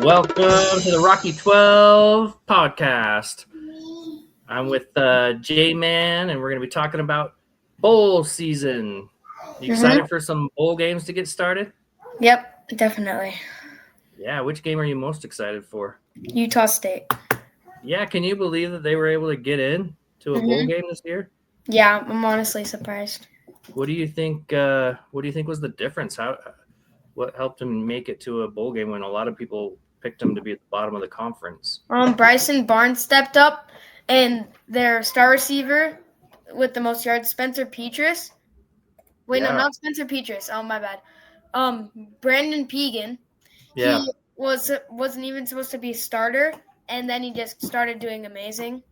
Welcome to the Rocky 12 podcast. I'm with J-Man, and we're going to be talking about bowl season. You excited for some bowl games to get started? Yep, definitely. Yeah, which game are you most excited for? Utah State. Yeah, can you believe that they were able to get in to a bowl game this year? Yeah, I'm honestly surprised. What do you think? What do you think was the difference? What helped them make it to a bowl game when a lot of people picked them to be at the bottom of the conference? Bryson Barnes stepped up, and their star receiver with the most yards, Spencer Petras. Wait, no, not Spencer Petras. Oh, my bad. Brandon Pegan. Yeah. He wasn't even supposed to be a starter, and then he just started doing amazing.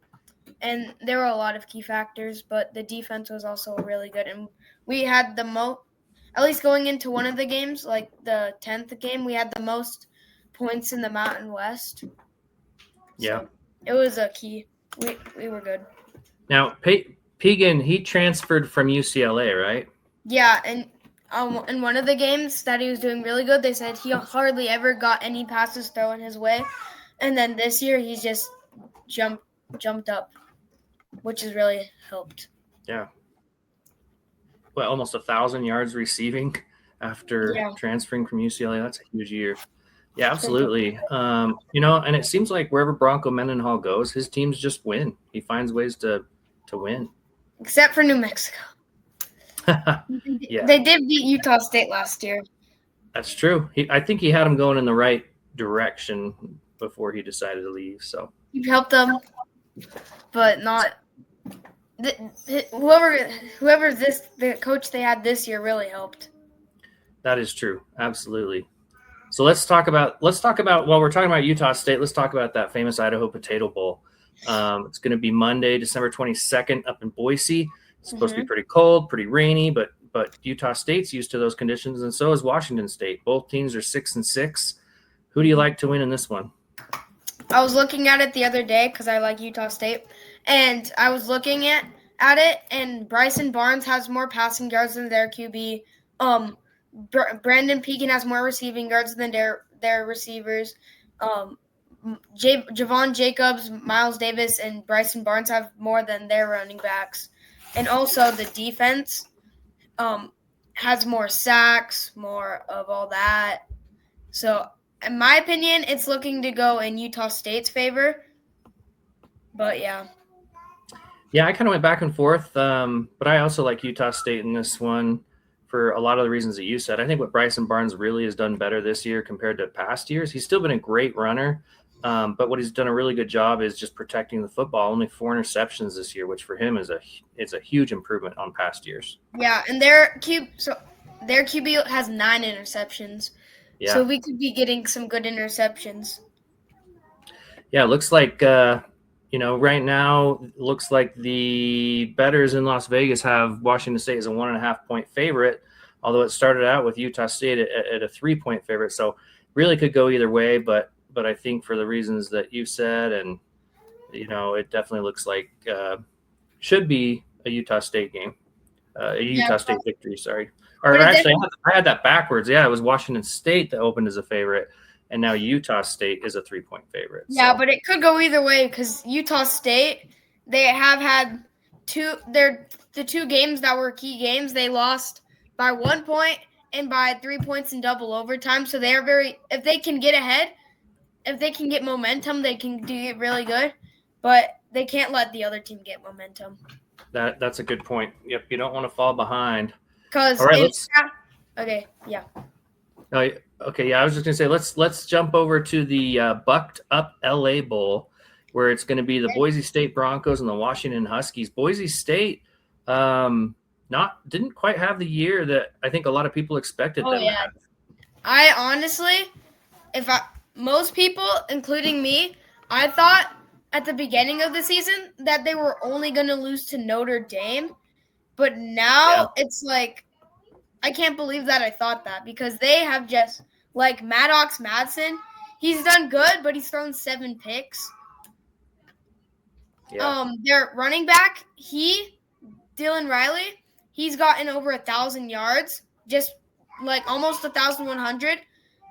And there were a lot of key factors, but the defense was also really good. And we had the most, at least going into one of the games, like the 10th game, we had the most points in the Mountain West. Yeah. So it was a key. We were good. Now, Pegan, he transferred from UCLA, right? Yeah, and in one of the games that he was doing really good, they said he hardly ever got any passes thrown his way. And then this year, he's just jumped up, which has really helped. Yeah. Well, almost 1,000 yards receiving after transferring from UCLA. That's a huge year. Yeah, absolutely. And it seems like wherever Bronco Mendenhall goes, his teams just win. He finds ways to win. Except for New Mexico. Yeah. They did beat Utah State last year. That's true. I think he had him going in the right direction before he decided to leave. So he helped them, but not whoever the coach they had this year really helped. That is true. Absolutely. So let's talk about while we're talking about Utah State, let's talk about that famous Idaho Potato Bowl. It's going to be Monday, December 22nd up in Boise. It's supposed to be pretty cold, pretty rainy, but Utah State's used to those conditions, and so is Washington State. Both teams are 6-6. Who do you like to win in this one? I was looking at it the other day because I like Utah State, and I was looking at it, and Bryson Barnes has more passing yards than their QB. Brandon Pegan has more receiving yards than their receivers. Javon Jacobs, Miles Davis, and Bryson Barnes have more than their running backs. And also the defense has more sacks, more of all that. So, in my opinion, it's looking to go in Utah State's favor. But, yeah. Yeah, I kind of went back and forth, but I also like Utah State in this one for a lot of the reasons that you said. I think what Bryson Barnes really has done better this year compared to past years. He's still been a great runner. But what he's done a really good job is just protecting the football. Only 4 interceptions this year, which for him is a huge improvement on past years. Yeah, and their QB has 9 interceptions. Yeah. So we could be getting some good interceptions. Yeah, it looks like right now it looks like the bettors in Las Vegas have Washington State as a 1.5-point favorite, although it started out with Utah State at a 3-point favorite. So really could go either way, but I think for the reasons that you said, and it definitely looks like should be a Utah State game, Utah State victory. Sorry, or actually, I had that backwards. Yeah, it was Washington State that opened as a favorite, and now Utah State is a 3-point favorite. Yeah, but it could go either way because Utah State, they have had the 2 games that were key games. They lost by 1 point and by 3 points in double overtime. So they are if they can get ahead. If they can get momentum, they can do it really good, but they can't let the other team get momentum. That's a good point. Yep, you don't want to fall behind. All right, okay, yeah. Okay, yeah, I was just gonna say let's jump over to the Bucked Up LA Bowl, where it's going to be the Boise State Broncos and the Washington Huskies. Boise State didn't quite have the year that I think a lot of people expected them to have. I honestly, most people, including me, I thought at the beginning of the season that they were only going to lose to Notre Dame. But now it's like, I can't believe that I thought that because they have just, like Maddox Madsen, he's done good, but he's thrown 7 picks. Yeah. Their running back, Dylan Riley, he's gotten over 1,000 yards, just like almost 1,100.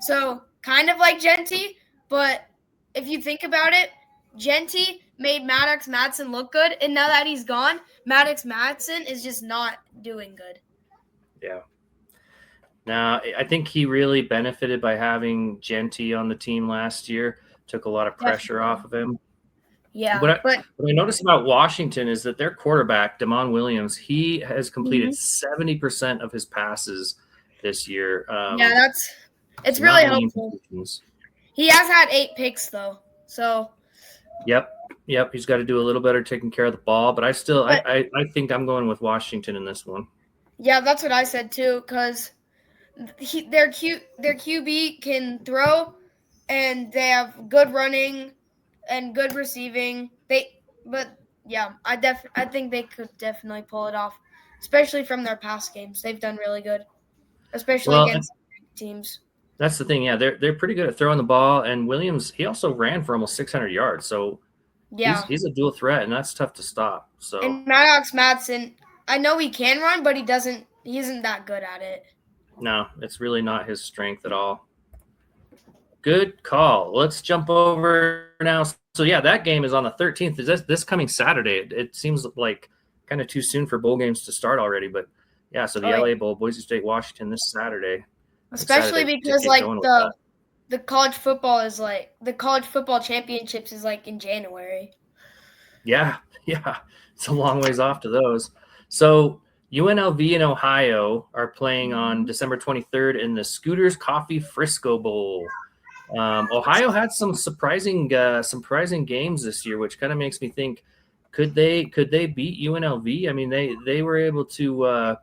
So kind of like Genty, But if you think about it, Genty made Maddox Madsen look good, and now that he's gone, Maddox Madsen is just not doing good. Yeah. Now, I think he really benefited by having Genty on the team last year. Took a lot of pressure Definitely. off of him. Yeah, What but I noticed about Washington is that their quarterback, Damon Williams, he has completed Mhm. 70% of his passes this year. yeah, it's So not really many helpful. incompletions. He has had 8 picks though, so Yep. Yep. He's got to do a little better taking care of the ball, but but I think I'm going with Washington in this one. yeah, that's what I said too. Because their QB can throw, and they have good running and good receiving. But yeah, I think they could definitely pull it off, especially from their past games. They've done really good, especially Well, against teams. that's the thing. Yeah, they're pretty good at throwing the ball. And Williams, he also ran for almost 600 yards, so Yeah, he's a dual threat, and that's tough to stop. So and Maddox Madsen, I know he can run, but he doesn't. He isn't that good at it. no, it's really not his strength at all. Good call. Let's jump over now. So yeah, that game is on the 13th. Is this coming Saturday? It seems like kind of too soon for bowl games to start already, but yeah. So the Oh, LA Bowl, Boise State, Washington this Saturday. I'm especially excited to because get going with that. the college football championships is like in January. Yeah, yeah. It's a long ways off to those. So UNLV and Ohio are playing on December 23rd in the Scooters Coffee Frisco Bowl. Ohio had some surprising games this year, which kind of makes me think, could they beat UNLV? I mean, they were able to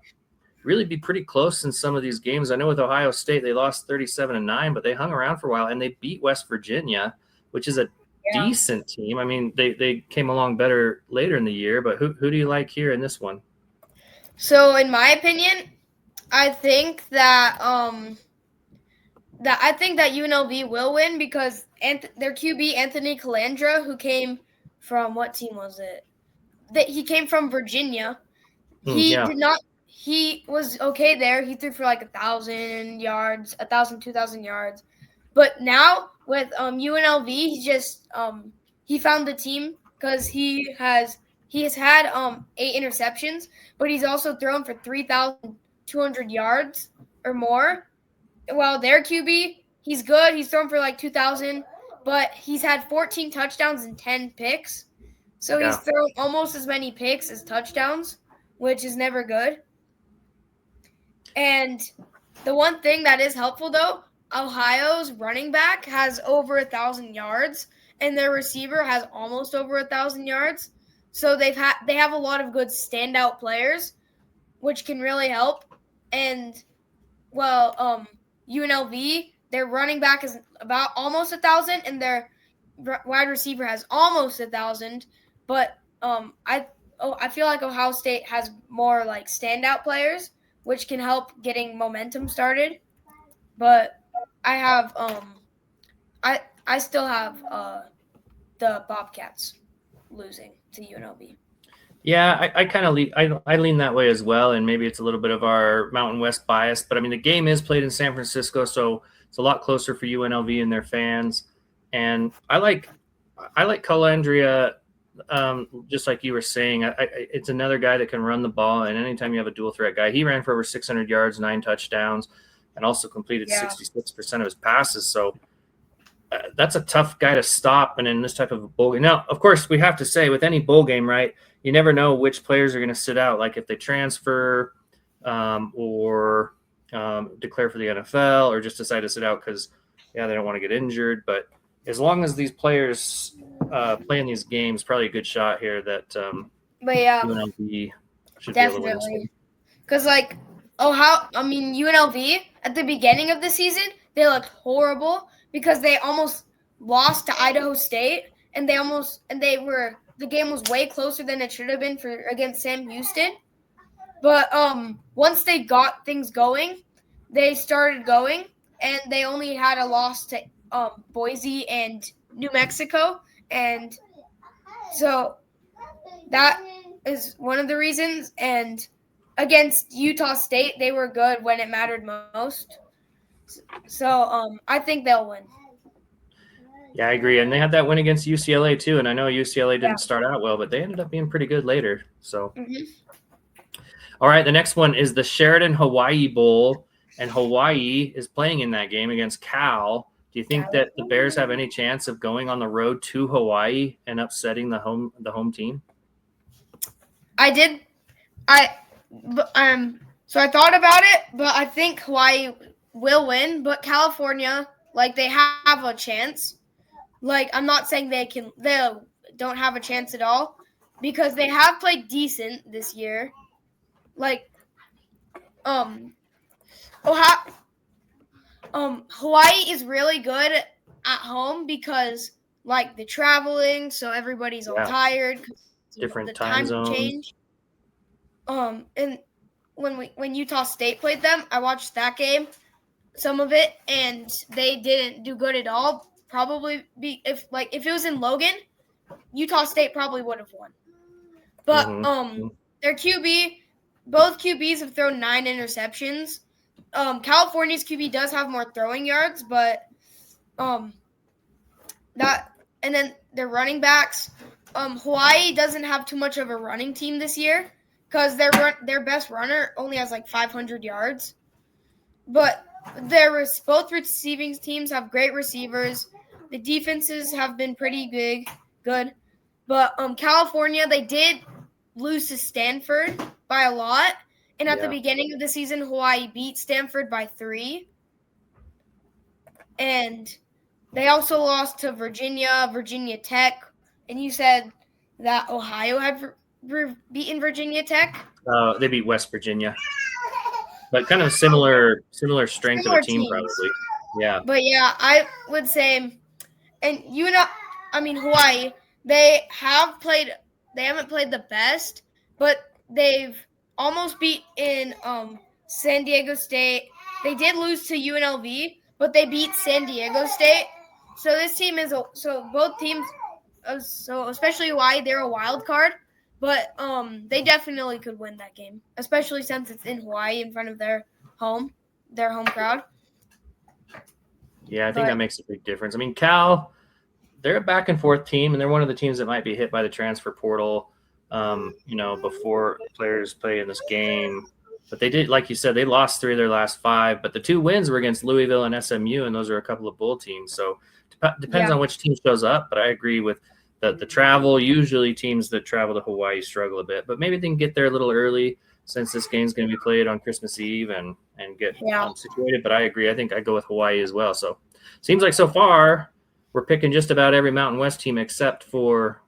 really be pretty close in some of these games. I know with Ohio State they lost 37-9, but they hung around for a while and they beat West Virginia, which is a Yeah. decent team. I mean, they came along better later in the year, but who do you like here in this one? So in my opinion, I think that UNLV will win because their QB Anthony Calandra, who came from what team was it? That he came from Virginia. He Yeah, did not. He was okay there. He threw for like 1,000 yards, 1,000, 2,000 yards. But now with UNLV, he found the team because he has had 8 interceptions, but he's also thrown for 3,200 yards or more. Well, their QB, he's good. He's thrown for like 2,000, but he's had 14 touchdowns and 10 picks. So he's yeah. thrown almost as many picks as touchdowns, which is never good. And the one thing that is helpful though, Ohio's running back has over 1,000 yards, and their receiver has almost over 1,000 yards. So they have a lot of good standout players, which can really help. And UNLV, their running back is about almost 1,000, and their wide receiver has almost 1,000. But I feel like Ohio State has more like standout players, which can help getting momentum started. But I have I still have the Bobcats losing to UNLV. Yeah, I kind of I lean that way as well, and maybe it's a little bit of our Mountain West bias, but I mean the game is played in San Francisco, so it's a lot closer for UNLV and their fans. And I like Calandria, just like you were saying. It's another guy that can run the ball, and anytime you have a dual threat guy, he ran for over 600 yards, 9 touchdowns, and also completed 66% of his passes. So that's a tough guy to stop. And in this type of a bowl game, now, of course, we have to say with any bowl game, right? You never know which players are going to sit out. Like if they transfer or declare for the NFL or just decide to sit out because, they don't want to get injured. But as long as these players play in these games, probably a good shot here that But yeah, UNLV should be able to win this definitely. one. Because UNLV at the beginning of the season, they looked horrible because they almost lost to Idaho State, and the game was way closer than it should have been for against Sam Houston. But once they got things going, they started going, and they only had a loss to Boise and New Mexico, and so that is one of the reasons. And against Utah State, they were good when it mattered most. So I think they'll win. Yeah, I agree. And they had that win against UCLA too. And I know UCLA Yeah. didn't start out well, but they ended up being pretty good later. So, Mm-hmm. all right, the next one is the Sheridan Hawaii Bowl, and Hawaii is playing in that game against Cal. Do you think that the Bears have any chance of going on the road to Hawaii and upsetting the home team? I did. I So I thought about it, but I think Hawaii will win. But California, like they have a chance. Like I'm not saying they don't have a chance at all because they have played decent this year. Like Ohio, Hawaii is really good at home because like the traveling, so everybody's all Yeah, tired because different the time time zones. change. And when Utah State played them, I watched that game, some of it, and they didn't do good at all. Probably if it was in Logan, Utah State probably would have won. But Mm-hmm. their both QBs have thrown 9 interceptions. California's QB does have more throwing yards, but that and then their running backs. Hawaii doesn't have too much of a running team this year because their best runner only has like 500 yards. But both receiving teams have great receivers. The defenses have been pretty good. But California, they did lose to Stanford by a lot. And at the Yeah. beginning of the season, Hawaii beat Stanford by 3. And they also lost to Virginia Tech. And you said that Ohio had beaten Virginia Tech? They beat West Virginia, but kind of similar strength of a Similar team, teams. probably. Yeah. But yeah, I would say, and Hawaii, they haven't played the best, but they've almost beat in San Diego State. They did lose to UNLV, but they beat San Diego State. So this team both teams, so especially Hawaii, they're a wild card, but they definitely could win that game, especially since it's in Hawaii in front of their home crowd. Yeah, I think that makes a big difference. I mean, Cal, they're a back and forth team, and they're one of the teams that might be hit by the transfer portal, before players play in this game. But they did, like you said, they lost 3 of their last 5, but the 2 wins were against Louisville and SMU, and those are a couple of bowl teams. So depends on which team shows up, but I agree with the travel. Usually teams that travel to Hawaii struggle a bit, but maybe they can get there a little early since this game's going to be played on Christmas Eve and get situated. But I agree. I think I go with Hawaii as well. So seems like so far we're picking just about every Mountain West team except for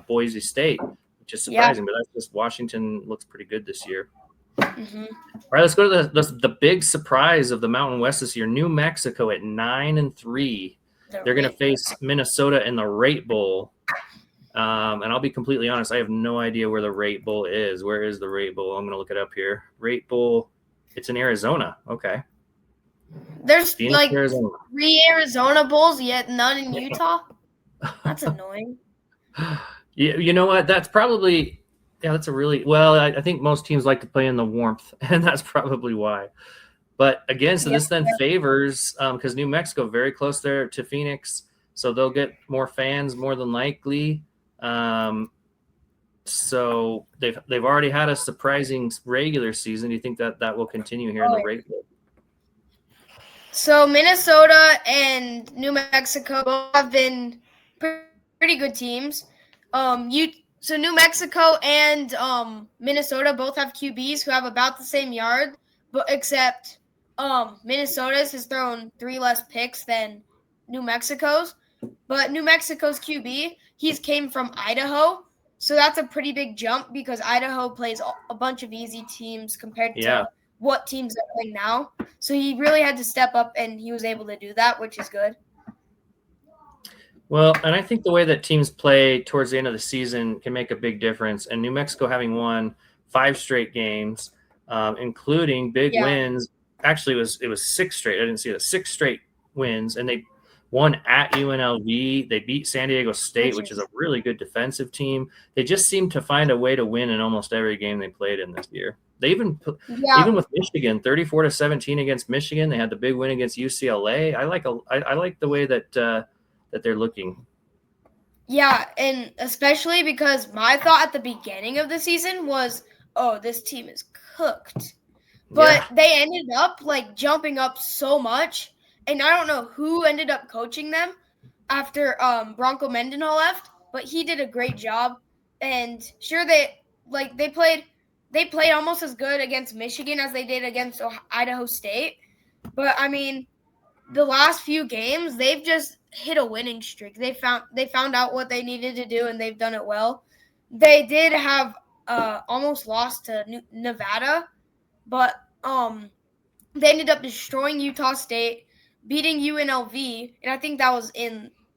Boise State, which is surprising, but that's just Washington looks pretty good this year. Mm-hmm. All right, let's go to the big surprise of the Mountain West this year. New Mexico at 9-3. They're going to face Minnesota in the Rate Bowl. And I'll be completely honest, I have no idea where the Rate Bowl is. Where is the Rate Bowl? I'm going to look it up here. Rate Bowl, it's in Arizona. Okay. There's Phoenix, Arizona. 3 Arizona Bowls, yet none in Utah. That's annoying. You know what? That's probably, that's a really, well, I think most teams like to play in the warmth, and that's probably why. But again, so this then favors, because New Mexico very close there to Phoenix, so they'll get more fans more than likely. So they've already had a surprising regular season. Do you think that will continue here in the Rate Bowl? So Minnesota and New Mexico both have been pretty good teams. So New Mexico and Minnesota both have QBs who have about the same yard, but except Minnesota's has thrown 3 less picks than New Mexico's. But New Mexico's QB, he's came from Idaho, so that's a pretty big jump because Idaho plays a bunch of easy teams compared to what teams are playing now. So he really had to step up, and he was able to do that, which is good. Well, and I think the way that teams play towards the end of the season can make a big difference. And New Mexico having won 5 straight games, including big wins. Actually, it was 6 straight. I didn't see it. 6 straight wins, and they won at UNLV. They beat San Diego State, which is a really good defensive team. They just seem to find a way to win in almost every game they played in this year. They even with Michigan, 34-17 against Michigan. They had the big win against UCLA. I like the way that that they're looking. Yeah, and especially because my thought at the beginning of the season was, oh, this team is cooked. But Yeah, they ended up like jumping up so much, and I don't know who ended up coaching them after Bronco Mendenhall left, but he did a great job. And sure, they played almost as good against Michigan as they did against Idaho State. But I mean, the last few games, they've just hit a winning streak. They found out what they needed to do, and they've done it well. They did have almost lost to Nevada, but they ended up destroying Utah State, beating UNLV, and I think that was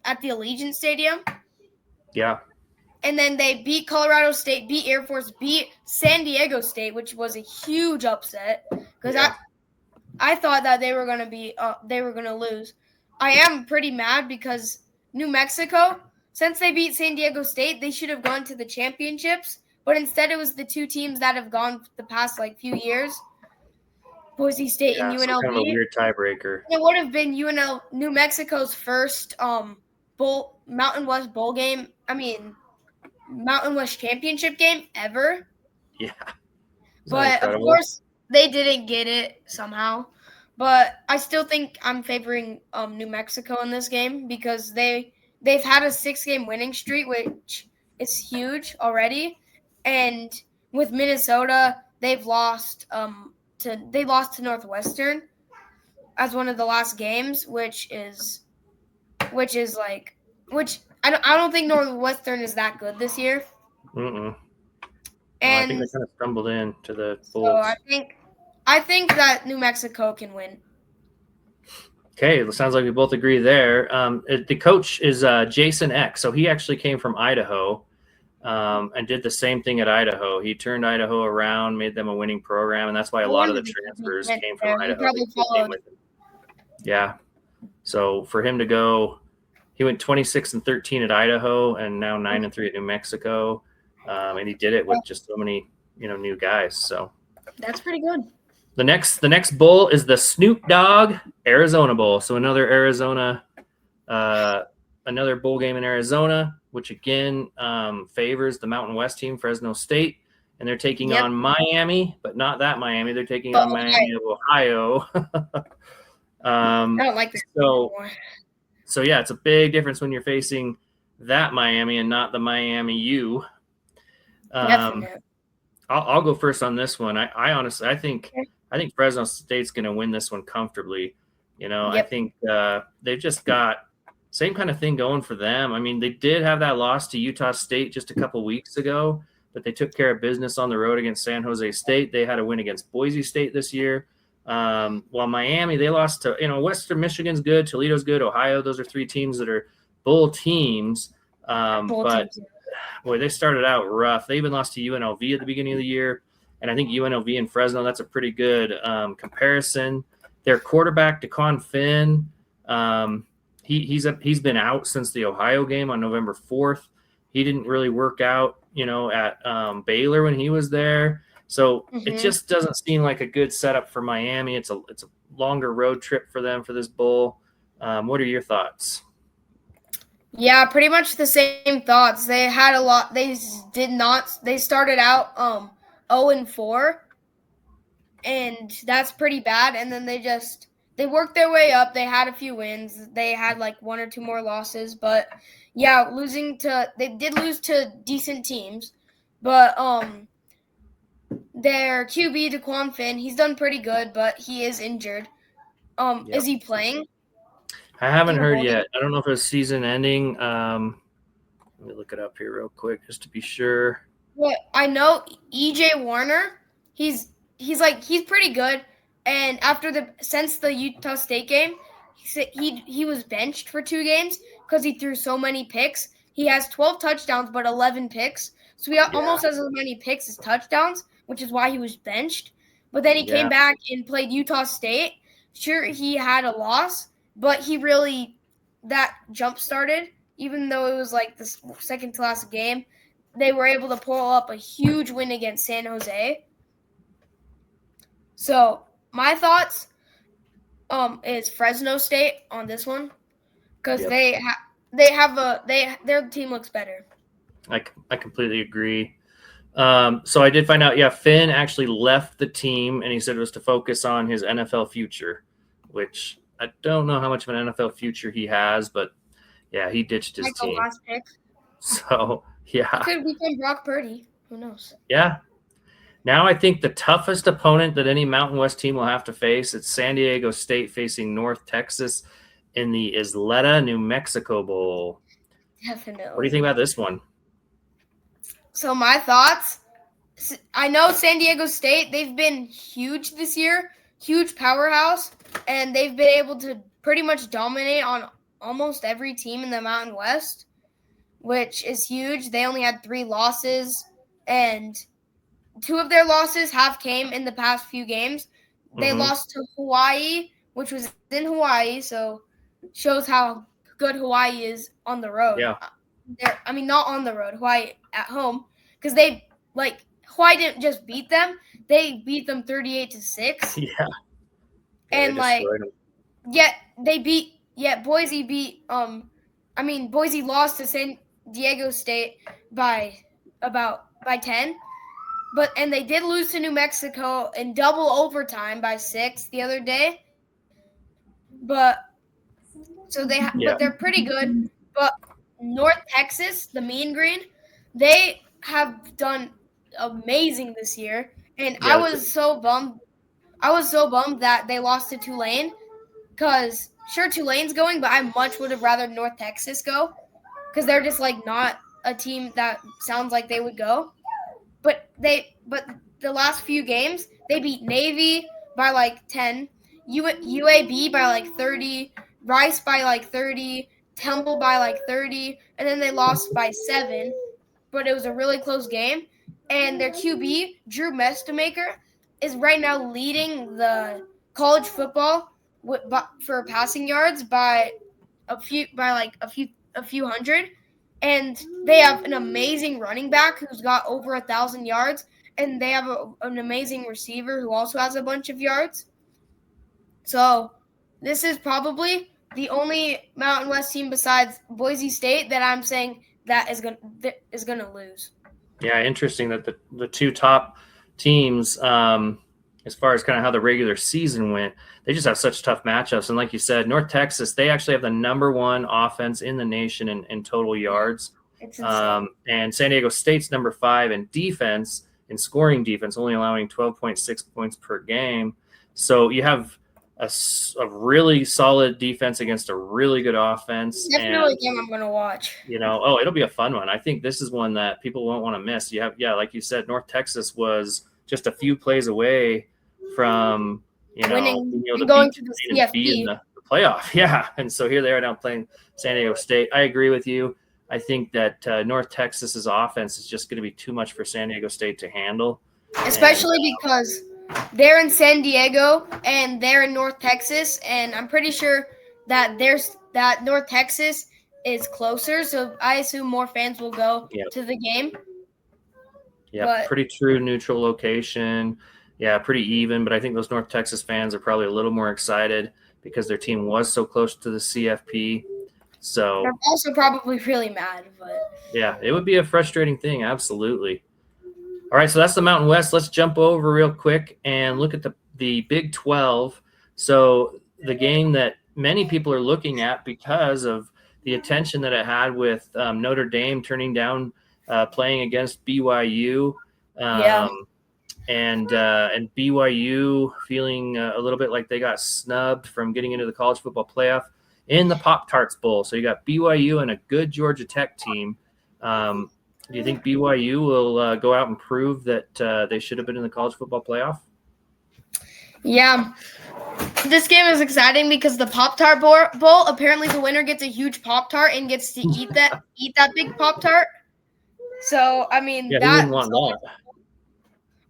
at the Allegiant Stadium. yeah, And then they beat Colorado State, beat Air Force, beat San Diego State, which was a huge upset because yeah. I thought that they were gonna lose. I am pretty mad because New Mexico, since they beat San Diego State, they should have gone to the championships, but instead it was the two teams that have gone the past like few years, Boise State and Yeah, so kind of a UNLV. weird tiebreaker. It would have been New Mexico's first Mountain West bowl game. I mean, Mountain West championship game ever. Yeah, isn't that But of incredible? course, they didn't get it somehow. But I still think I'm favoring New Mexico in this game because they've had a 6-game winning streak, which is huge already. And with Minnesota, they lost to Northwestern as one of the last games, which I don't think Northwestern is that good this year. Mm-mm. No, I think And they kind of stumbled into the so Bulls. I think that New Mexico can win. Okay, it sounds like we both agree there. The coach is Jason Eck, so he actually came from Idaho and did the same thing at Idaho. He turned Idaho around, made them a winning program, and that's why a lot of the transfers came from He Idaho. probably They came followed. with him. Yeah, so for him to go, he went 26-13 at Idaho, and now 9-3 at New Mexico, and he did it with just so many new guys. So That's pretty good. the next bowl is the Snoop Dogg Arizona Bowl. So another another bowl game in Arizona, which again favors the Mountain West team, Fresno State, and they're taking on Miami, but not that Miami. They're taking on Miami of Ohio. I don't like this anymore. So yeah, it's a big difference when you're facing that Miami and not the Miami U. I'll go first on this one. I honestly, I think Fresno State's going to win this one comfortably. I think they've just got same kind of thing going for them. I mean, they did have that loss to Utah State just a couple weeks ago, but they took care of business on the road against San Jose State. They had a win against Boise State this year. While Miami, they lost to, Western Michigan's good, Toledo's good, Ohio. Those are three teams that are bowl teams. But boy, they started out rough. They even lost to UNLV at the beginning of the year. And I think UNLV and Fresno, that's a pretty good comparison. Their quarterback, DeCon Finn, he's been out since the Ohio game on November 4th. He didn't really work out, at Baylor when he was there. So it just doesn't seem like a good setup for Miami. It's a longer road trip for them for this bowl. What are your thoughts? Yeah, pretty much the same thoughts. They had a lot. They started out 0-4, and that's pretty bad. And then they worked their way up. They had a few wins. They had like one or two more losses, but yeah, they did lose to decent teams. But their QB DeQuan Finn, he's done pretty good, but he is injured. Is he playing? I haven't heard yet. I don't know if it's season ending. Let me look it up here real quick just to be sure. Well, I know EJ Warner. He's pretty good. And since the Utah State game, he was benched for 2 games because he threw so many picks. He has 12 touchdowns but 11 picks, so he almost has as many picks as touchdowns, which is why he was benched. But then he came back and played Utah State. Sure, he had a loss, but that jump started, even though it was like the second to last game. They were able to pull up a huge win against San Jose. So my thoughts is Fresno State on this one because their team looks better. I completely agree. So I did find out, yeah, Finn actually left the team, and he said it was to focus on his NFL future, which I don't know how much of an NFL future he has, but yeah, he ditched his Like the team. last pick. So He yeah, could become Brock Purdy. Who knows? yeah. Now I think the toughest opponent that any Mountain West team will have to face, it's San Diego State facing North Texas in the Isleta, New Mexico Bowl. What do you think Definitely. about this one? So my thoughts. I know San Diego State. They've been huge this year, huge powerhouse, and they've been able to pretty much dominate on almost every team in the Mountain West, which is huge. They only had 3 losses, and 2 of their losses have came in the past few games. They Mm-hmm. lost to Hawaii, which was in Hawaii, so shows how good Hawaii is on the road. Yeah, Not on the road, Hawaii at home, because they like Hawaii didn't just beat them; they beat them 38-6, yeah, yeah. They and like destroyed them. yet Boise beat Boise lost to San Diego State by 10. And they did lose to New Mexico in double overtime by 6 the other day. But they're pretty good. But North Texas, the Mean Green, they have done amazing this year. And Yeah, that's it. I was so bummed that they lost to Tulane, because sure Tulane's going, but I much would have rather North Texas go, because they're just like not a team that sounds like they would go. But the last few games they beat Navy by like 10, UAB by like 30, Rice by like 30, Temple by like 30, and then they lost by 7. But it was a really close game. And their QB Drew Mestamaker is right now leading the college football for passing yards by a few hundred, and they have an amazing running back who's got over 1,000 yards, and they have an amazing receiver who also has a bunch of yards. So this is probably the only Mountain West team besides Boise State that I'm saying that is gonna lose. Yeah, interesting that the two top teams, as far as kind of how the regular season went, they just have such tough matchups. And like you said, North Texas, they actually have the number 1 offense in the nation in total yards. It's insane. And San Diego State's number 5 in defense, in scoring defense, only allowing 12.6 points per game. So you have a really solid defense against a really good offense. Definitely And a game I'm gonna watch. it'll be a fun one. I think this is one that people won't want to miss. You have, yeah, like you said, North Texas was just a few plays away from, Winning being able and to going beat to the Tulane and be in CFP. the playoff. Yeah. And so here they are now playing San Diego State. I agree with you. I think that North Texas's offense is just going to be too much for San Diego State to handle. Especially because they're in San Diego and they're in North Texas, and I'm pretty sure that North Texas is closer, so I assume more fans will go to the game. Yeah, But pretty true neutral location. Yeah, pretty even. But I think those North Texas fans are probably a little more excited because their team was so close to the CFP. So they're also probably really mad. But yeah, it would be a frustrating thing. Absolutely. All right, so that's the Mountain West. Let's jump over real quick and look at the Big 12. So the game that many people are looking at because of the attention that it had with Notre Dame turning down playing against BYU. yeah, And BYU feeling a little bit like they got snubbed from getting into the college football playoff in the Pop-Tarts Bowl. So you got BYU and a good Georgia Tech team. Do you think BYU will go out and prove that they should have been in the college football playoff? yeah. This game is exciting because the Pop-Tart Bowl, apparently the winner gets a huge Pop-Tart and gets to eat that big Pop-Tart. So I mean Yeah, who wouldn't want that?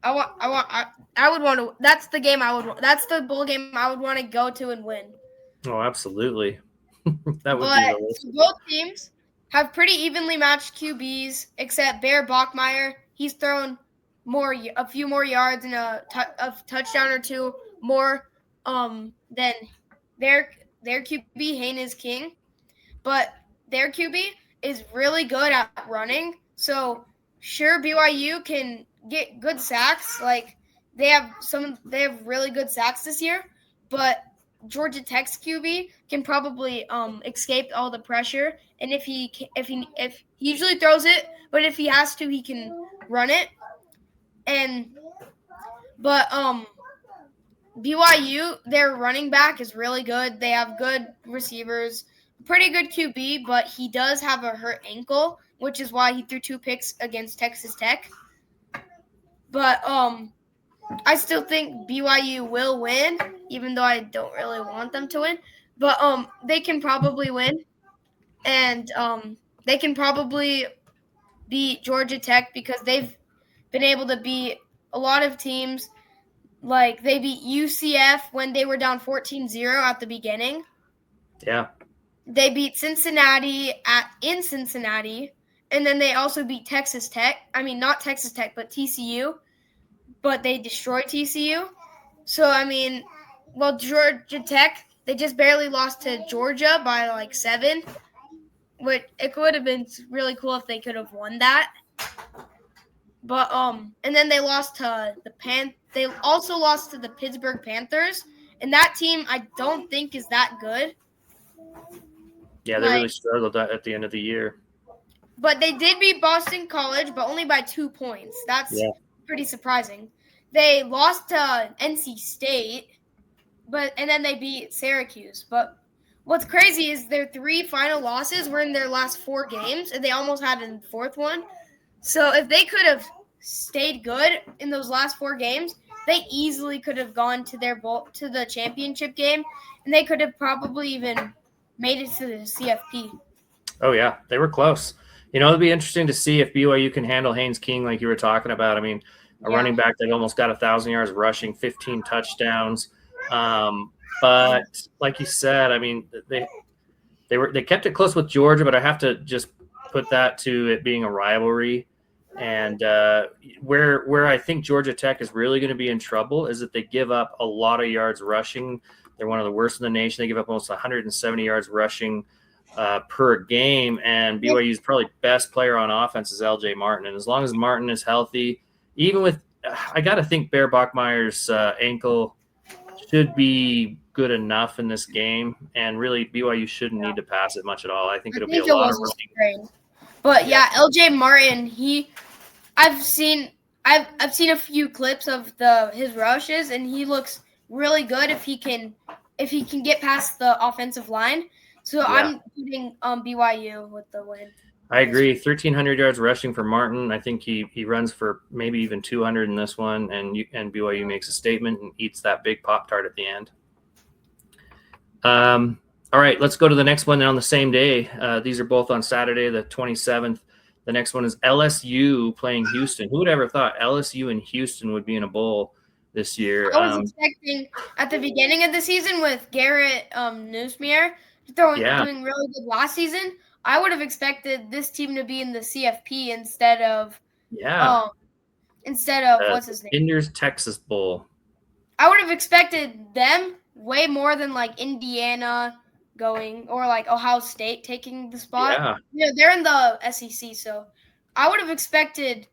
I would want to. That's the game I would. That's the bowl game I would want to go to and win. Oh, absolutely. That would be delicious. Both teams have pretty evenly matched QBs, except Bear Bachmeyer. He's thrown a few more yards and a touchdown or two more than their QB Haynes King. But their QB is really good at running. So sure, BYU can get good sacks. Like they have really good sacks this year, but Georgia Tech's QB can probably escape all the pressure. And if he usually throws it, but if he has to, he can run it. And but BYU, their running back is really good. They have good receivers, pretty good QB, but he does have a hurt ankle, which is why he threw 2 picks against Texas Tech. But I still think BYU will win, even though I don't really want them to win. But they can probably win, and they can probably beat Georgia Tech because they've been able to beat a lot of teams. Like, they beat UCF when they were down 14-0 at the beginning. Yeah. They beat Cincinnati in Cincinnati, and then they also beat Texas Tech. I mean, not Texas Tech, but TCU. But they destroyed TCU. So, I mean, well, Georgia Tech, they just barely lost to Georgia by like 7. Which it would have been really cool if they could have won that. But and then they lost to they also lost to the Pittsburgh Panthers, and that team I don't think is that good. Yeah, they really struggled at the end of the year. But they did beat Boston College, but only by 2 points. That's pretty surprising. They lost to NC State, and then they beat Syracuse. But what's crazy is their 3 final losses were in their last 4 games, and they almost had a 4th one. So if they could have stayed good in those last 4 games, they easily could have gone to the championship game, and they could have probably even made it to the CFP. Oh yeah, they were close. It'll be interesting to see if BYU can handle Haynes King like you were talking about. I mean, a running back that almost got 1,000 yards rushing, 15 touchdowns. But like you said, I mean, they kept it close with Georgia, but I have to just put that to it being a rivalry. And where I think Georgia Tech is really going to be in trouble is that they give up a lot of yards rushing. They're one of the worst in the nation. They give up almost 170 yards rushing per game. And BYU's probably best player on offense is LJ Martin. And as long as Martin is healthy, even with I got to think Bear Bachmeier's ankle should be good enough in this game. And really, BYU shouldn't need to pass it much at all. I think it'll be a lot of running. But yeah, LJ Martin, I've seen a few clips of his rushes, and he looks really good if he can get past the offensive line. So yeah. I'm putting BYU with the win. I agree. 1,300 yards rushing for Martin. I think he runs for maybe even 200 in this one, and BYU makes a statement and eats that big Pop-Tart at the end. All right, let's go to the next one on the same day. These are both on Saturday, the 27th. The next one is LSU playing Houston. Who would ever thought LSU and Houston would be in a bowl this year? I was expecting at the beginning of the season with Garrett Newsmere doing really good last season. I would have expected this team to be in the CFP instead of what's his name? Inders Texas Bowl. I would have expected them way more than like Indiana going or like Ohio State taking the spot. Yeah, they're in the SEC, so I would have expected.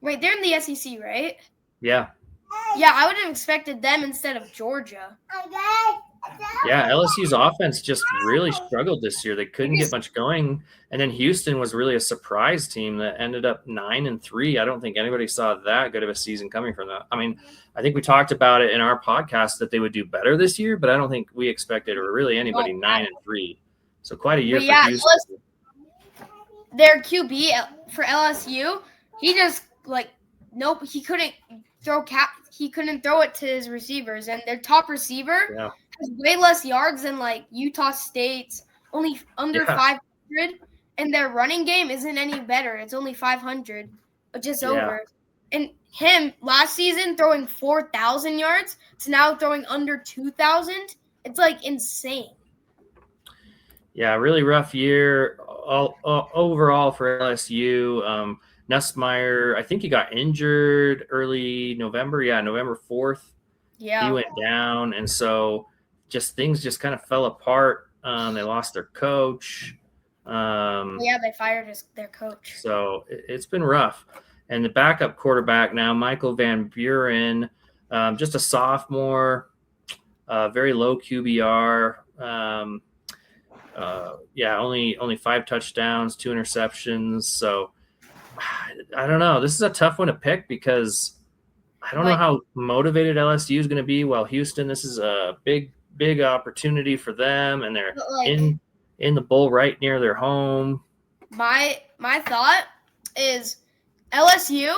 Wait, they're in the SEC, right? Yeah. Yeah, I would have expected them instead of Georgia. Yeah, LSU's offense just really struggled this year. They couldn't get much going, and then Houston was really a surprise team that ended up 9-3. I don't think anybody saw that good of a season coming from that. I mean, I think we talked about it in our podcast that they would do better this year, but I don't think we expected or really anybody 9-3. So quite a year for Houston. Their QB for LSU, he just he couldn't throw he couldn't throw it to his receivers, and their top receiver has way less yards than like Utah State's, only under 500, and their running game isn't any better. It's only 500, just over. And him last season throwing 4,000 yards to now throwing under 2,000. It's like insane. Yeah, really rough year overall for LSU. Nussmeier, I think he got injured early November. Yeah, November 4th. Yeah. He went down. And so things just kind of fell apart. They lost their coach. Yeah, they fired their coach. So it's been rough. And the backup quarterback now, Michael Van Buren, just a sophomore, very low QBR. Yeah, only 5 touchdowns, 2 interceptions. So I don't know. This is a tough one to pick because I don't know But how motivated LSU is going to be. While Houston, this is a big opportunity for them, and they're like in the bowl right near their home. my thought is LSU.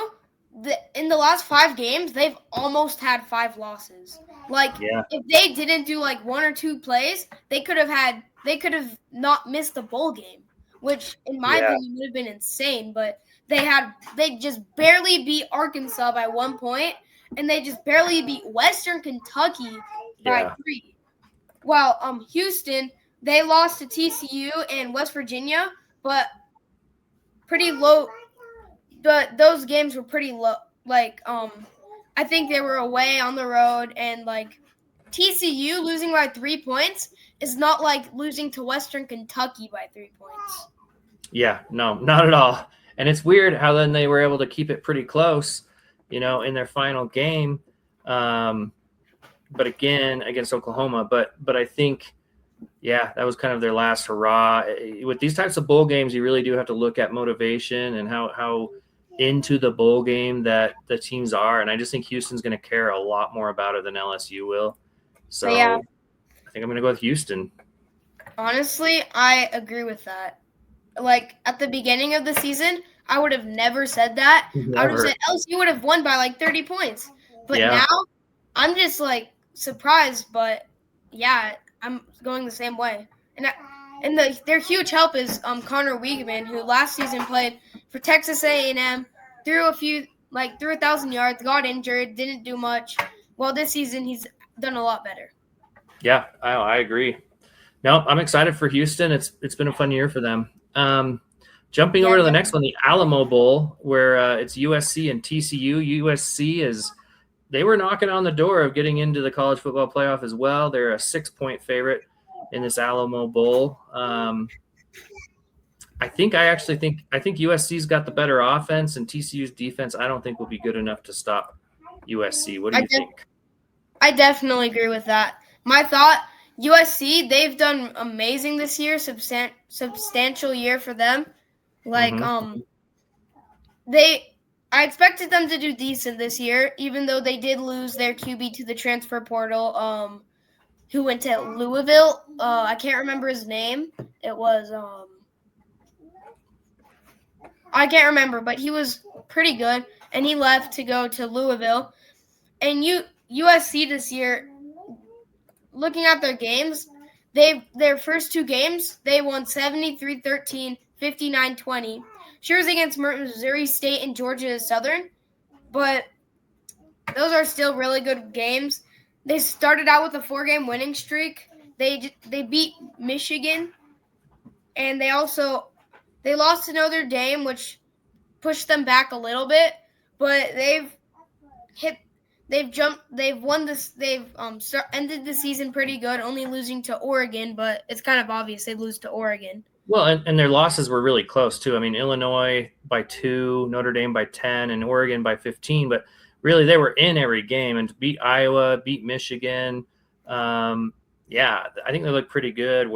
In the last 5 games, they've almost had 5 losses. Like Yeah, if they didn't do like 1 or 2 plays, they could have not missed the bowl game, which in my yeah, opinion would have been insane. But they just barely beat Arkansas by 1 point, and they just barely beat Western Kentucky by yeah, 3. While Houston, they lost to TCU and West Virginia, but pretty low. But those games were pretty low. Like I think they were away on the road, and like TCU losing by 3 points is not like losing to Western Kentucky by 3 points. yeah. No, not at all. And it's weird how then they were able to keep it pretty close, in their final game. But again, against Oklahoma. But I think, yeah, that was kind of their last hurrah. With these types of bowl games, you really do have to look at motivation and how into the bowl game that the teams are. And I just think Houston's going to care a lot more about it than LSU will. So Yeah, I think I'm going to go with Houston. honestly, I agree with that. Like at the beginning of the season, I would have never said that. I would have Never. said LSU would have won by like 30 points. But Yeah. now I'm just like surprised, but yeah, I'm going the same way. And their huge help is Connor Wiegman, who last season played for Texas A&M, threw 1,000 yards, got injured, didn't do much. Well, this season he's done a lot better. Yeah, I agree. No, I'm excited for Houston. It's been a fun year for them. Jumping over to the next one, the Alamo Bowl, where it's USC and TCU. USC they were knocking on the door of getting into the college football playoff as well. They're a 6-point favorite in this Alamo Bowl. I think USC's got the better offense, and TCU's defense I don't think will be good enough to stop USC. What do you think? I definitely agree with that. My thought, USC, they've done amazing this year, substantial year for them. Like I expected them to do decent this year, even though they did lose their QB to the transfer portal. Who went to Louisville? I can't remember his name. It was I can't remember, but he was pretty good, and he left to go to Louisville. And USC this year, looking at their games, their first 2 games, they won 73-13, 59-20. Sure, was against Missouri State and Georgia Southern, but those are still really good games. They started out with a 4-game winning streak. They beat Michigan, and they lost to Notre Dame, which pushed them back a little bit. But they've won this. They've ended the season pretty good, only losing to Oregon. But it's kind of obvious they lose to Oregon. Well, and their losses were really close too. I mean, Illinois by 2, Notre Dame by 10, and Oregon by 15. But really, they were in every game and beat Iowa, beat Michigan. Yeah, I think they look pretty good.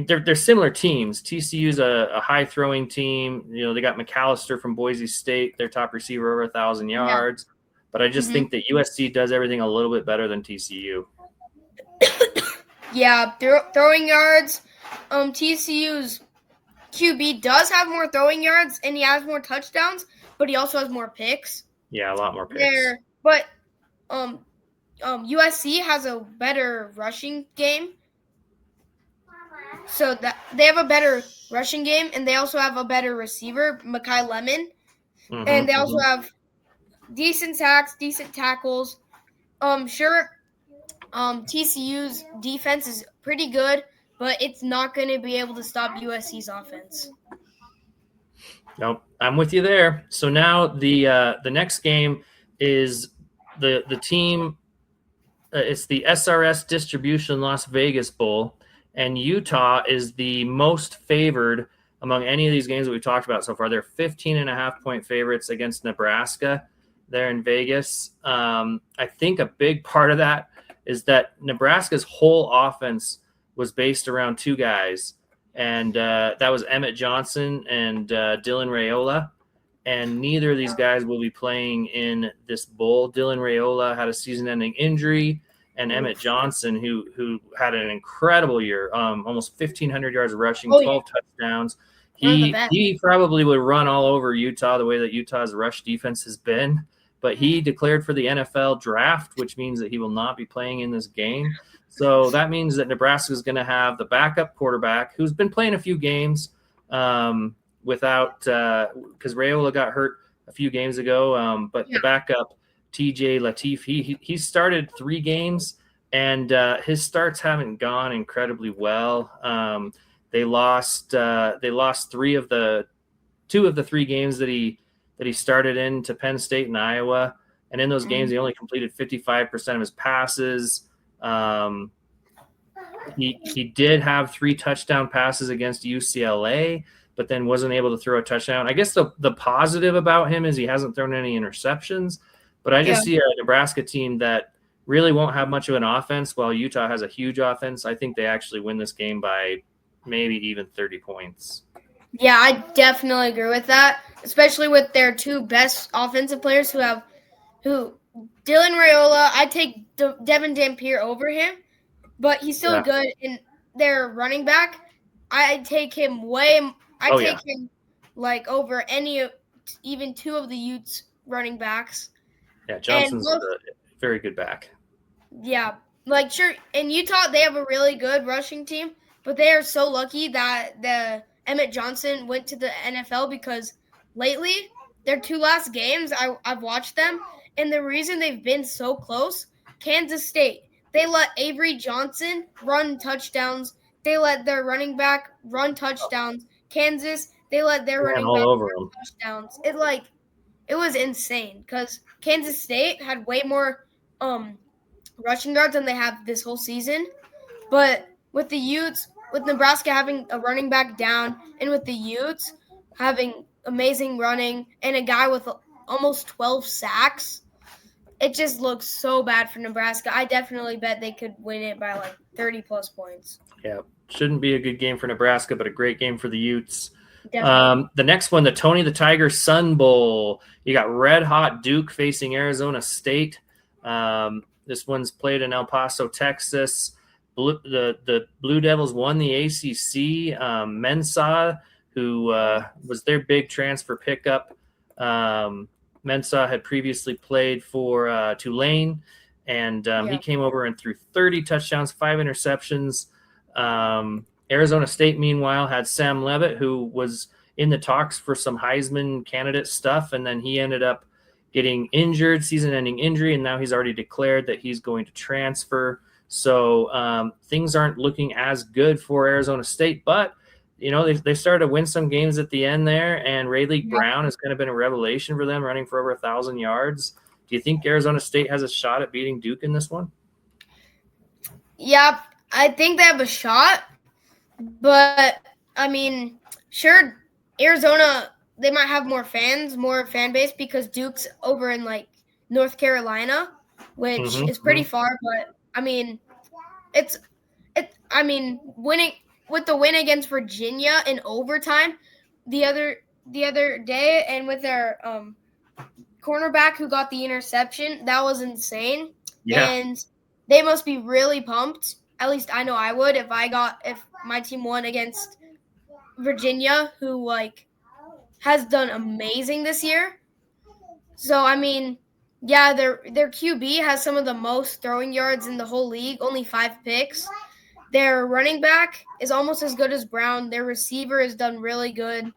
They're similar teams. TCU's a high throwing team. They got McAllister from Boise State, their top receiver, over 1,000 yards. Yeah. But I just think that USC does everything a little bit better than TCU. Yeah, throwing yards. TCU's QB does have more throwing yards, and he has more touchdowns, but he also has more picks. Yeah, a lot more picks. But USC has a better rushing game. So that they have a better rushing game, and they also have a better receiver, Mekhi Lemon. And they also have decent sacks, decent tackles. TCU's defense is pretty good, but it's not going to be able to stop USC's offense. Nope, I'm with you there. So now the next game is the team. It's the SRS Distribution Las Vegas Bowl, and Utah is the most favored among any of these games that we've talked about so far. They're 15.5-point favorites against Nebraska there in Vegas. I think a big part of that is that Nebraska's whole offense was based around two guys, and that was Emmett Johnson and Dylan Raiola. And neither of these guys will be playing in this bowl. Dylan Raiola had a season-ending injury, and Emmett Johnson, who had an incredible year, almost 1,500 yards rushing, 12 touchdowns. He probably would run all over Utah the way that Utah's rush defense has been. But he declared for the NFL draft, which means that he will not be playing in this game. So that means that Nebraska is going to have the backup quarterback who's been playing a few games without because Raiola got hurt a few games ago. But the backup, TJ Latif, he started 3 games, and his starts haven't gone incredibly well. They lost 2 of the 3 games that he started in to Penn State and Iowa. And in those games, he only completed 55% of his passes. He did have 3 touchdown passes against UCLA, but then wasn't able to throw a touchdown. I guess the positive about him is he hasn't thrown any interceptions, but I just see a Nebraska team that really won't have much of an offense while Utah has a huge offense. I think they actually win this game by maybe even 30 points. Yeah, I definitely agree with that, especially with their 2 best offensive players Dylan Raiola, I take Devin Dampier over him, but he's still good. And their running back, I take him him like over even 2 of the Utes running backs. Yeah, Johnson's a very good back. Yeah, like sure, in Utah they have a really good rushing team, but they are so lucky that the Emmett Johnson went to the NFL because lately their 2 last games I've watched them, and the reason they've been so close, Kansas State, they let Avery Johnson run touchdowns. They let their running back run touchdowns. Kansas, they let their running back run touchdowns. It was insane because Kansas State had way more rushing yards than they have this whole season. But with the Utes, with Nebraska having a running back down, and with the Utes having amazing running and a guy with almost 12 sacks, it just looks so bad for Nebraska. I definitely bet they could win it by like 30-plus points. Yeah, shouldn't be a good game for Nebraska, but a great game for the Utes. The next one, the Tony the Tiger Sun Bowl. You got red hot Duke facing Arizona State. This one's played in El Paso, Texas. The Blue Devils won the ACC. Mensah, who was their big transfer pickup. Mensah had previously played for Tulane, and he came over and threw 30 touchdowns, 5 interceptions. Arizona State, meanwhile, had Sam Leavitt, who was in the talks for some Heisman candidate stuff, and then he ended up getting injured, season-ending injury, and now he's already declared that he's going to transfer. So things aren't looking as good for Arizona State, but they started to win some games at the end there, and Rayleigh Brown has kind of been a revelation for them, running for over 1,000 yards. Do you think Arizona State has a shot at beating Duke in this one? Yeah, I think they have a shot, but I mean, sure, Arizona, they might have more fan base because Duke's over in like North Carolina, which is pretty far, but I mean, winning with the win against Virginia in overtime the other day, and with their cornerback who got the interception, that was insane. Yeah. And they must be really pumped. At least I know I would if my team won against Virginia, who has done amazing this year. So I mean, yeah, their QB has some of the most throwing yards in the whole league, only 5 picks. Their running back is almost as good as Brown. Their receiver has done really good.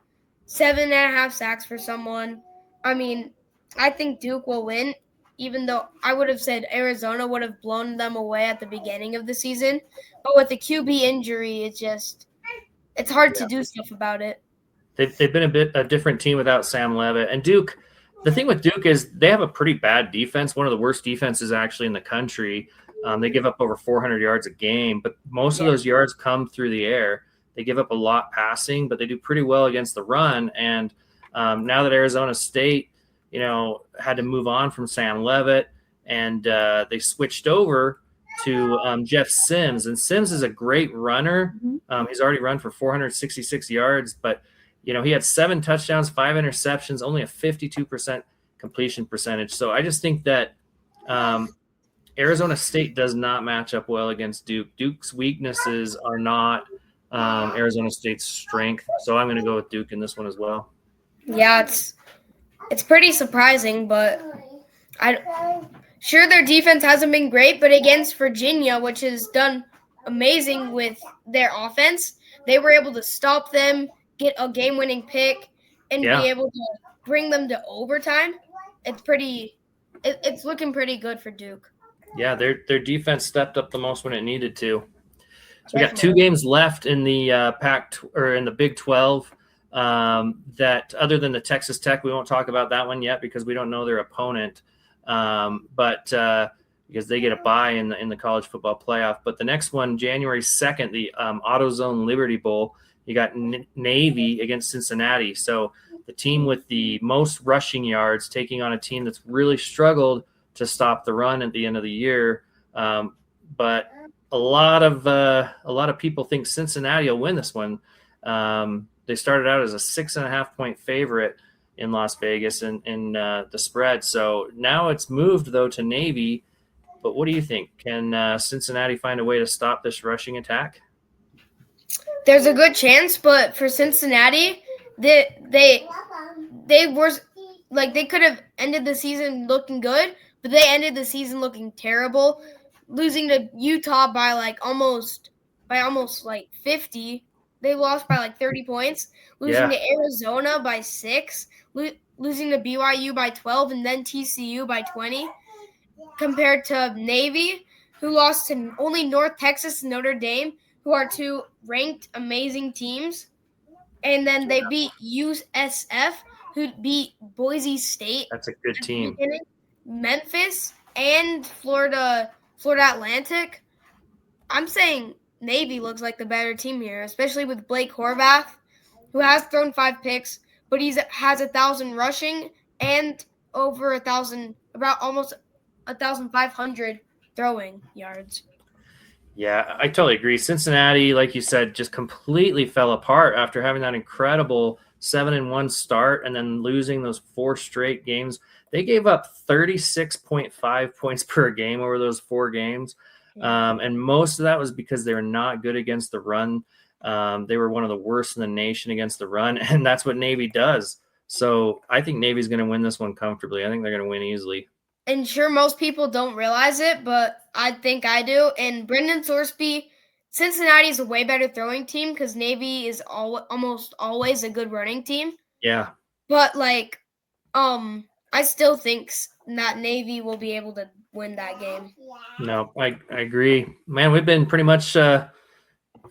7.5 sacks for someone. I mean, I think Duke will win, even though I would have said Arizona would have blown them away at the beginning of the season. But with the QB injury, it's hard to do stuff about it. They've been a different team without Sam Leavitt. And Duke, the thing with Duke is they have a pretty bad defense, one of the worst defenses actually in the country. They give up over 400 yards a game, but most of Yeah. those yards come through the air. They give up a lot passing, but they do pretty well against the run. And now that Arizona State, had to move on from Sam Levitt, and they switched over to Jeff Sims. And Sims is a great runner. He's already run for 466 yards, but he had 7 touchdowns, 5 interceptions, only a 52% completion percentage. So I just think that Arizona State does not match up well against Duke. Duke's weaknesses are not Arizona State's strength. So I'm going to go with Duke in this one as well. Yeah, it's pretty surprising, but sure their defense hasn't been great, but against Virginia, which has done amazing with their offense, they were able to stop them, get a game-winning pick, and be able to bring them to overtime. It's looking pretty good for Duke. Yeah, their defense stepped up the most when it needed to. So we got 2 games left in the in the Big 12. That other than the Texas Tech, we won't talk about that one yet because we don't know their opponent. But because they get a bye in the college football playoff. But the next one, January 2nd, the AutoZone Liberty Bowl, you got Navy against Cincinnati. So the team with the most rushing yards taking on a team that's really struggled to stop the run at the end of the year. But a lot of people think Cincinnati will win this one. They started out as a 6.5 point favorite in Las Vegas in the spread. So now it's moved though to Navy. But what do you think? Can Cincinnati find a way to stop this rushing attack? There's a good chance, but for Cincinnati, they were like they could have ended the season looking good, but they ended the season looking terrible, losing to Utah by almost 50. They lost by 30 points, losing to Arizona by 6, losing to BYU by 12, and then TCU by 20, compared to Navy, who lost to only North Texas and Notre Dame, who are 2 ranked amazing teams. And then they beat USF, who beat Boise State. That's a good team. Memphis and Florida Atlantic. I'm saying Navy looks like the better team here, especially with Blake Horvath, who has thrown 5 picks, but he has 1,000 rushing and over 1,000, about almost 1,500 throwing yards. Yeah, I totally agree. Cincinnati, like you said, just completely fell apart after having that incredible 7-1 start and then losing those 4 straight games. They gave up 36.5 points per game over those 4 games. And most of that was because they were not good against the run. They were one of the worst in the nation against the run, and that's what Navy does. So I think Navy's going to win this one comfortably. I think they're going to win easily. And sure, most people don't realize it, but I think I do. And Brendan Sorsby, Cincinnati is a way better throwing team because Navy is almost always a good running team. Yeah. But I still think that Navy will be able to win that game. No, I agree. Man, we've been pretty much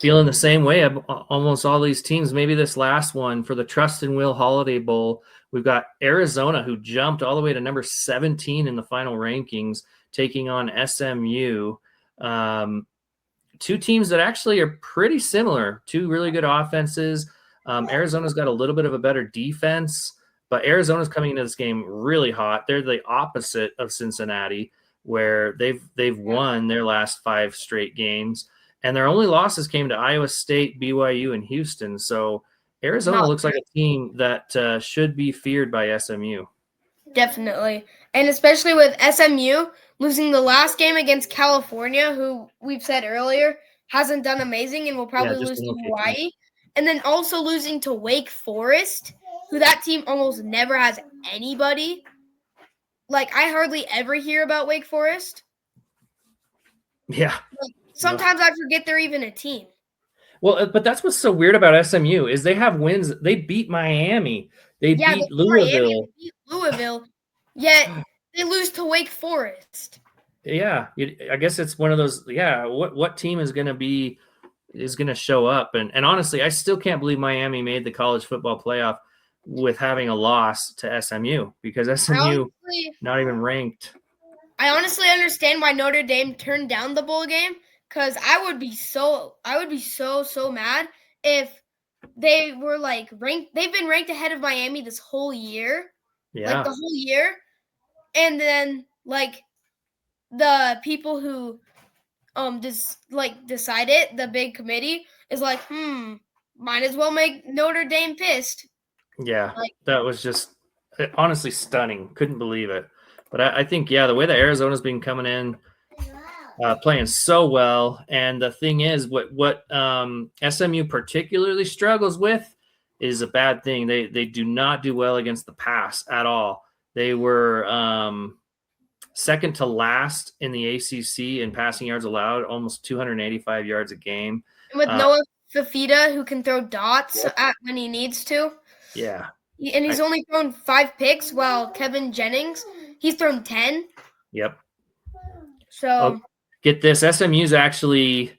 feeling the same way. Almost all these teams. Maybe this last one for the Trust and Will Holiday Bowl. We've got Arizona, who jumped all the way to number 17 in the final rankings, taking on SMU. 2 teams that actually are pretty similar. 2 really good offenses. Arizona's got a little bit of a better defense, but Arizona's coming into this game really hot. They're the opposite of Cincinnati, where they've won their last 5 straight games, and their only losses came to Iowa State, BYU, and Houston. So Arizona looks like a team that should be feared by SMU. Definitely. And especially with SMU losing the last game against California, who we've said earlier hasn't done amazing and will probably lose to Hawaii. And then also losing to Wake Forest, who that team almost never has anybody. I hardly ever hear about Wake Forest. Yeah. Sometimes I forget they're even a team. Well, but that's what's so weird about SMU is they have wins. They beat Miami. They beat Louisville. Yet they lose to Wake Forest. Yeah, I guess it's one of those. Yeah, what team is going to show up? And honestly, I still can't believe Miami made the college football playoff with having a loss to SMU because SMU not even ranked. I honestly understand why Notre Dame turned down the bowl game, because I would be so mad if they were like ranked. They've been ranked ahead of Miami this whole year, like the Yeah. whole year, and then like the people who decide it, the big committee is like, might as well make Notre Dame pissed. Yeah. Like, That was just honestly stunning. Couldn't believe it. But I think, yeah, the way that Arizona's been coming in, playing so well. And the thing is, what SMU particularly struggles with is a bad thing. They do not do well against the pass at all. They were second to last in the ACC in passing yards allowed, almost 285 yards a game. with Noah Fafita, who can throw dots when he needs to. Yeah. And he's only thrown 5 picks, while Kevin Jennings, he's thrown 10. Yep. So get this, SMU's actually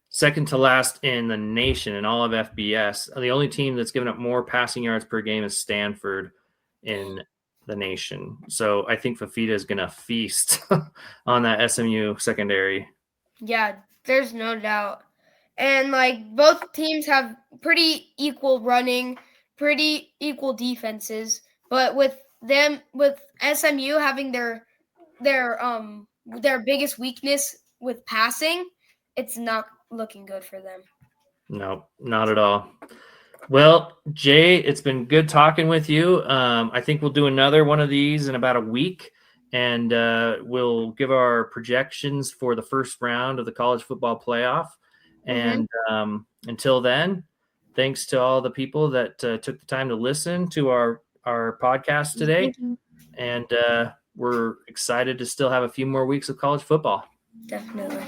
second to last in the nation in all of FBS. The only team that's given up more passing yards per game is Stanford in the nation. So I think Fafita is going to feast on that SMU secondary. Yeah, there's no doubt. And like both teams have pretty equal running, pretty equal defenses, but with SMU having their biggest weakness with passing, it's not looking good for them. No, not at all. Well, Jay, it's been good talking with you. I think we'll do another one of these in about a week, and we'll give our projections for the first round of the college football playoff. And until then, thanks to all the people that took the time to listen to our podcast today. And we're excited to still have a few more weeks of college football. Definitely.